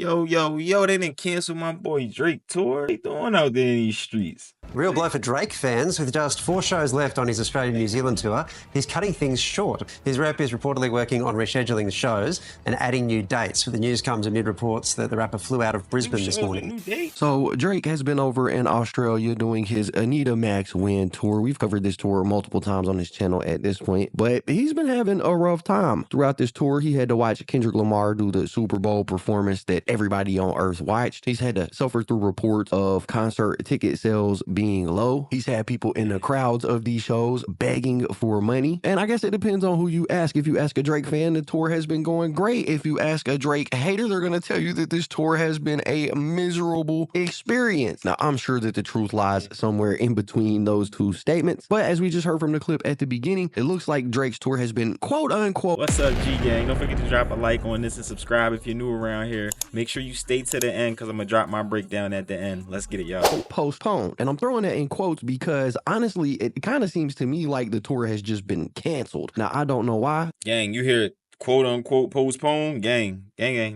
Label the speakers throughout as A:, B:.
A: Yo, they didn't cancel my boy Drake tour. What they doing out there in these streets?
B: Real blow for Drake fans. With just 4 shows left on his Australia-New Zealand tour, he's cutting things short. His rep is reportedly working on rescheduling the shows and adding new dates. The news comes amid reports that the rapper flew out of Brisbane this morning.
C: So Drake has been over in Australia doing his Anita Max Win tour. We've covered this tour multiple times on his channel at this point, but he's been having a rough time. Throughout this tour, he had to watch Kendrick Lamar do the Super Bowl performance that everybody on earth watched. He's had to suffer through reports of concert ticket sales being low. He's had people in the crowds of these shows begging for money. And I guess it depends on who you ask. If you ask a Drake fan, the tour has been going great. If you ask a Drake hater, they're going to tell you that this tour has been a miserable experience. Now, I'm sure that the truth lies somewhere in between those two statements. But as we just heard from the clip at the beginning, it looks like Drake's tour has been quote unquote.
A: What's up, G-Gang? Don't forget to drop a like on this and subscribe if you're new around here. Make sure you stay to the end because I'm going to drop my breakdown at the end. Let's get it, y'all.
C: Postponed. And I'm throwing that in quotes because honestly, it kind of seems to me like the tour has just been canceled. Now, I don't know why.
A: Gang, you hear it. Quote unquote postpone, gang. I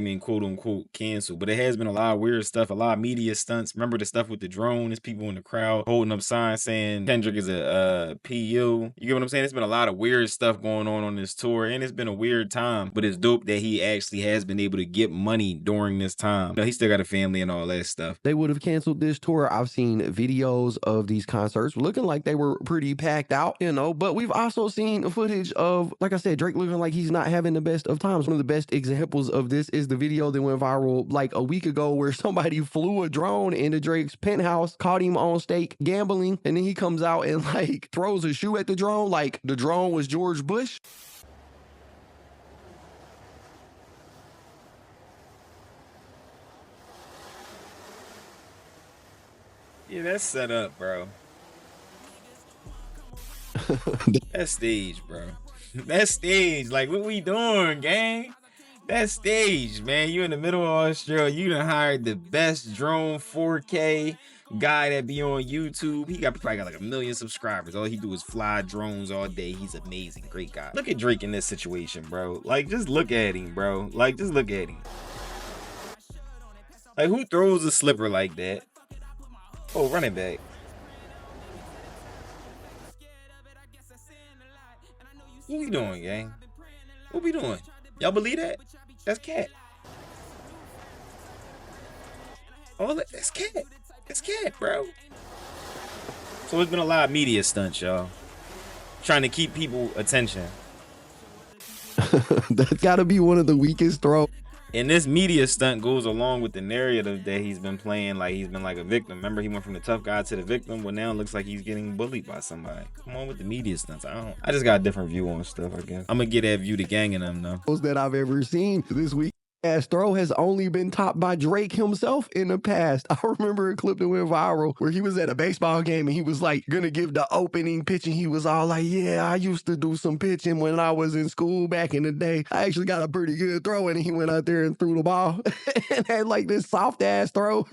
A: mean quote unquote cancel. But it has been a lot of weird stuff, a lot of media stunts. Remember the stuff with the drone? There's people in the crowd holding up signs saying Kendrick is a PU. You get what I'm saying? It's been a lot of weird stuff going on this tour, and it's been a weird time. But it's dope that he actually has been able to get money during this time. You know, he still got a family and all that stuff.
C: They would have canceled this tour. I've seen videos of these concerts looking like they were pretty packed out, you know, but we've also seen footage of, like I said, Drake looking like he's not having the best of times. One of the best examples of this is the video that went viral like a week ago where somebody flew a drone into Drake's penthouse, caught him on stake gambling, and then he comes out and like throws a shoe at the drone like the drone was George Bush.
A: Yeah, that's set up, bro. That's stage, bro. That's stage. Like, what we doing, gang? That's stage, man. You in the middle of Australia. You done hired the best drone 4K guy that be on YouTube. He probably got like 1 million subscribers. All he do is fly drones all day. He's amazing. Great guy. Look at Drake in this situation, bro. Like, just look at him, bro. Like, just look at him. Like, who throws a slipper like that? Oh, running back. What we doing, gang? What we doing? Y'all believe that? That's cat. Oh, that's cat. That's cat, bro. So it's been a lot of media stunts, y'all. Trying to keep people attention.
C: That's gotta be one of the weakest throws.
A: And this media stunt goes along with the narrative that he's been playing, like he's been like a victim. Remember, he went from the tough guy to the victim. Well, now it looks like he's getting bullied by somebody. Come on with the media stunts. I just got a different view on stuff, I guess. I'm gonna get that view to gang in them, though.
C: That I've ever seen this week. Throw has only been topped by Drake himself in the past. I remember a clip that went viral where he was at a baseball game and he was like gonna give the opening pitch and he was all like, yeah, I used to do some pitching when I was in school back in the day. I actually got a pretty good throw, and he went out there and threw the ball and had like this soft ass throw.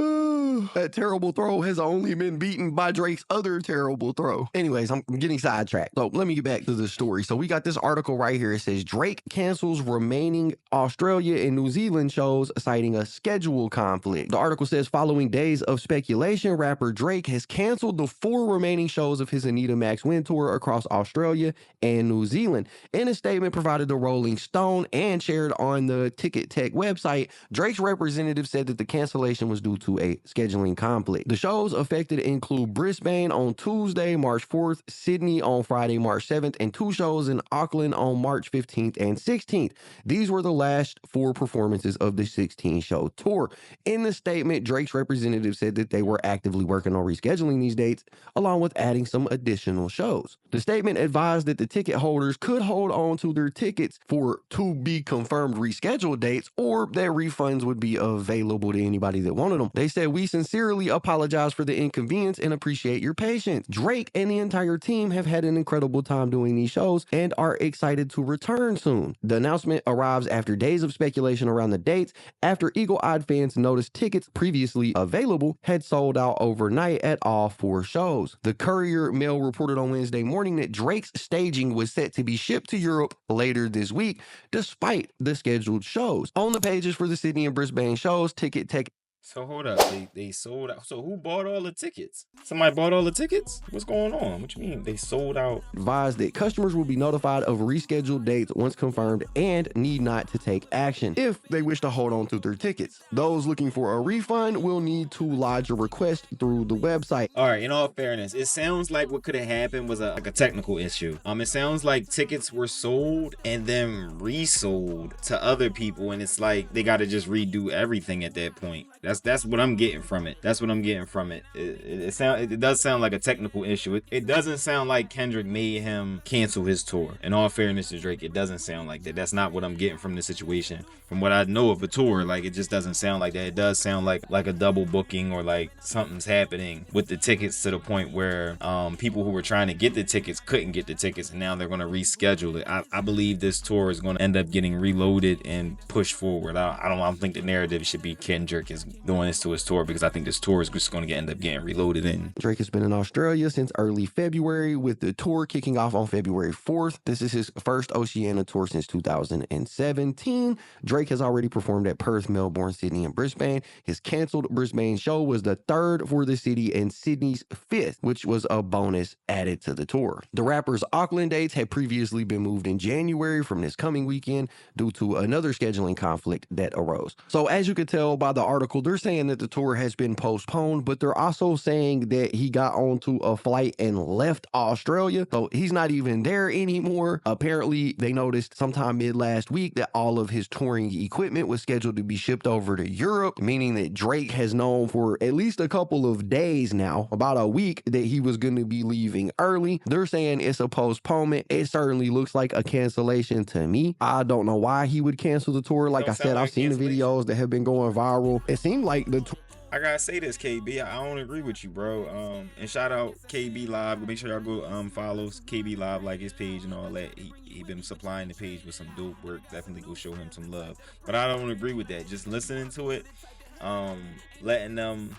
C: That terrible throw has only been beaten by Drake's other terrible throw. Anyways, I'm getting sidetracked. So let me get back to the story. So we got this article right here. It says Drake cancels remaining Australia and New Zealand shows, citing a schedule conflict. The article says, following days of speculation, rapper Drake has canceled the 4 remaining shows of his Anita Max Win tour across Australia and New Zealand. In a statement provided to Rolling Stone and shared on the Ticket Tech website, Drake's representative said that the cancellation was due to a scheduling conflict. The shows affected include Brisbane on Tuesday, March 4th, Sydney on Friday, March 7th, and 2 shows in Auckland on March 15th and 16th. These were the last 4 performances of the 16-show tour. In the statement, Drake's representative said that they were actively working on rescheduling these dates, along with adding some additional shows. The statement advised that the ticket holders could hold on to their tickets for to-be-confirmed rescheduled dates, or that refunds would be available to anybody that wanted them. They said, "We sincerely apologize for the inconvenience and appreciate your patience. Drake and the entire team have had an incredible time doing these shows and are excited to return soon." The announcement arrives after days of speculation around the dates after eagle-eyed fans noticed tickets previously available had sold out overnight at all 4 shows. The Courier Mail reported on Wednesday morning that Drake's staging was set to be shipped to Europe later this week, despite the scheduled shows. On the pages for the Sydney and Brisbane shows, ticket tech.
A: So hold up, they sold out. So who bought all the tickets? Somebody bought all the tickets? What's going on? What you mean they sold out?
C: Advised that customers will be notified of rescheduled dates once confirmed and need not to take action if they wish to hold on to their tickets. Those looking for a refund will need to lodge a request through the website.
A: All right, in all fairness, it sounds like what could have happened was a technical issue. It sounds like tickets were sold and then resold to other people, and it's like they got to just redo everything at that point. That's what I'm getting from it. That's what I'm getting from it. It does sound like a technical issue. It doesn't sound like Kendrick made him cancel his tour. In all fairness to Drake, it doesn't sound like that. That's not what I'm getting from the situation. From what I know of the tour, like, it just doesn't sound like that. It does sound like a double booking, or like something's happening with the tickets to the point where people who were trying to get the tickets couldn't get the tickets, and now they're going to reschedule it. I believe this tour is going to end up getting reloaded and pushed forward. I don't think the narrative should be Kendrick is doing this to his tour, because I think this tour is just going to end up getting reloaded in.
C: Drake has been in Australia since early February, with the tour kicking off on February 4th. This is his first Oceania tour since 2017. Drake has already performed at Perth, Melbourne, Sydney, and Brisbane. His canceled Brisbane show was the 3rd for the city and Sydney's 5th, which was a bonus added to the tour. The rapper's Auckland dates had previously been moved in January from this coming weekend due to another scheduling conflict that arose. So as you could tell by the article, they're saying that the tour has been postponed, but they're also saying that he got onto a flight and left Australia. So he's not even there anymore. Apparently, they noticed sometime mid last week that all of his touring equipment was scheduled to be shipped over to Europe, meaning that Drake has known for at least a couple of days now, about a week, that he was going to be leaving early. They're saying it's a postponement. It certainly looks like a cancellation to me. I don't know why he would cancel the tour. Like I said, I've seen the videos that have been going viral. It seemed like the tour.
A: I gotta say this, KB. I don't agree with you, bro. And shout out KB Live. Make sure y'all go follow KB Live, like his page and all that. He been supplying the page with some dope work. Definitely go show him some love. But I don't agree with that. Just listening to it,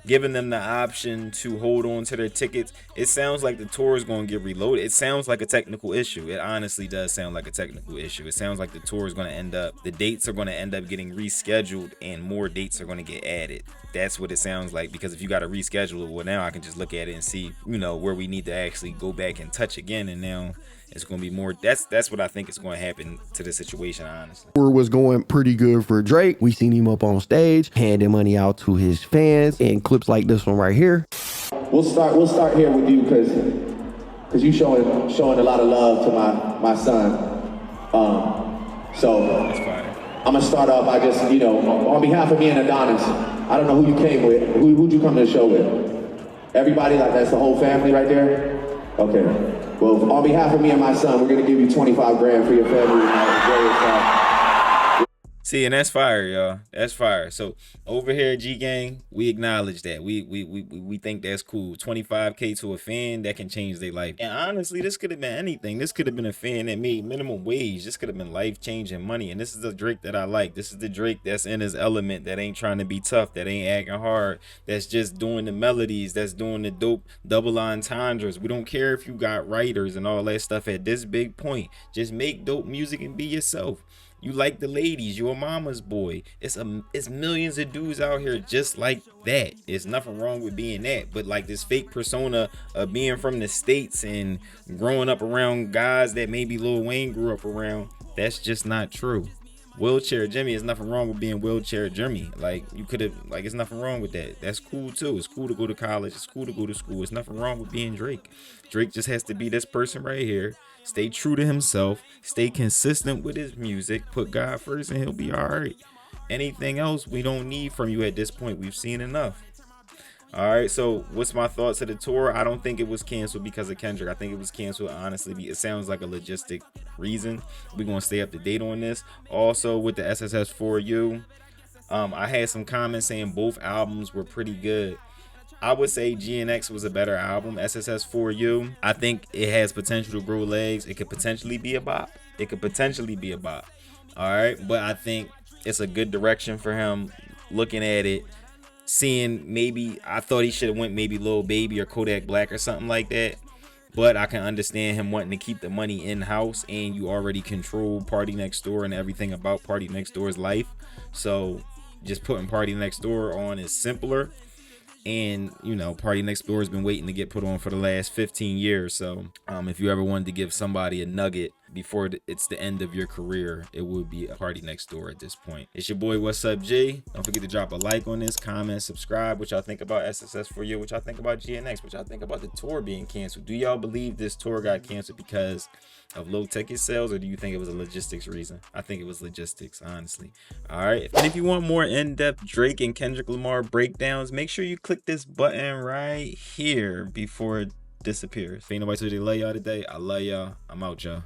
A: giving them the option to hold on to their tickets. It sounds like the tour is going to get reloaded. It sounds like a technical issue. It honestly does sound like a technical issue. It sounds like the tour is going to the dates are going to end up getting rescheduled, and more dates are going to get added. That's what it sounds like, because if you got to reschedule it, well, now I can just look at it and see, where we need to actually go back and touch again, and now it's going to be more. That's what I think is going to happen to the situation, honestly.
C: Tour was going pretty good for Drake. We seen him up on stage handing money out to his fans, and clips like this one right here.
D: We'll start here with you, because you showing a lot of love to my son. So
A: That's fine.
D: I'm gonna start off by just, on behalf of me and Adonis, I don't know who you came with. Who'd you come to the show with? Everybody? Like, that's the whole family right there? Okay. Well, on behalf of me and my son, we're gonna give you 25 grand for your family.
A: See, and that's fire, y'all. That's fire. So over here at G Gang, we acknowledge that. We think that's cool. 25K to a fan, that can change their life. And honestly, this could have been anything. This could have been a fan that made minimum wage. This could have been life-changing money. And this is the Drake that I like. This is the Drake that's in his element, that ain't trying to be tough, that ain't acting hard, that's just doing the melodies, that's doing the dope double entendres. We don't care if you got writers and all that stuff at this big point. Just make dope music and be yourself. You like the ladies, you're a mama's boy. It's millions of dudes out here just like that. There's nothing wrong with being that. But like this fake persona of being from the States and growing up around guys that maybe Lil Wayne grew up around, that's just not true. Wheelchair Jimmy, there's nothing wrong with being Wheelchair Jimmy. Like, you could have, like, there's nothing wrong with that. That's cool too. It's cool to go to college. It's cool to go to school. It's nothing wrong with being Drake. Drake just has to be this person right here. Stay true to himself. Stay consistent with his music. Put God first and he'll be all right. Anything else we don't need from you at this point. We've seen enough. All right, so what's my thoughts of the tour? I don't think it was canceled because of Kendrick. I think it was canceled, honestly. It sounds like a logistic reason. We're going to stay up to date on this. Also, with the SSS4U, I had some comments saying both albums were pretty good. I would say GNX was a better album. SSS4U, I think it has potential to grow legs. It could potentially be a bop. All right, but I think it's a good direction for him. Looking at it, seeing maybe I thought he should have went maybe Lil Baby or Kodak Black or something like that. But I can understand him wanting to keep the money in-house, and you already control Partynextdoor and everything about Partynextdoor's life. So just putting Partynextdoor on is simpler. And, you know, Partynextdoor has been waiting to get put on for the last 15 years. So if you ever wanted to give somebody a nugget before it's the end of your career, it would be a Partynextdoor at this point. It's your boy, What's Up, G? Don't forget to drop a like on this, comment, subscribe. What y'all think about SSS for you? What y'all think about GNX? What y'all think about the tour being canceled? Do y'all believe this tour got canceled because of low ticket sales, or do you think it was a logistics reason? I think it was logistics, honestly. All right. And if you want more in-depth Drake and Kendrick Lamar breakdowns, make sure you click this button right here before it disappears. If ain't nobody told you they love y'all today, I love y'all. I'm out, y'all.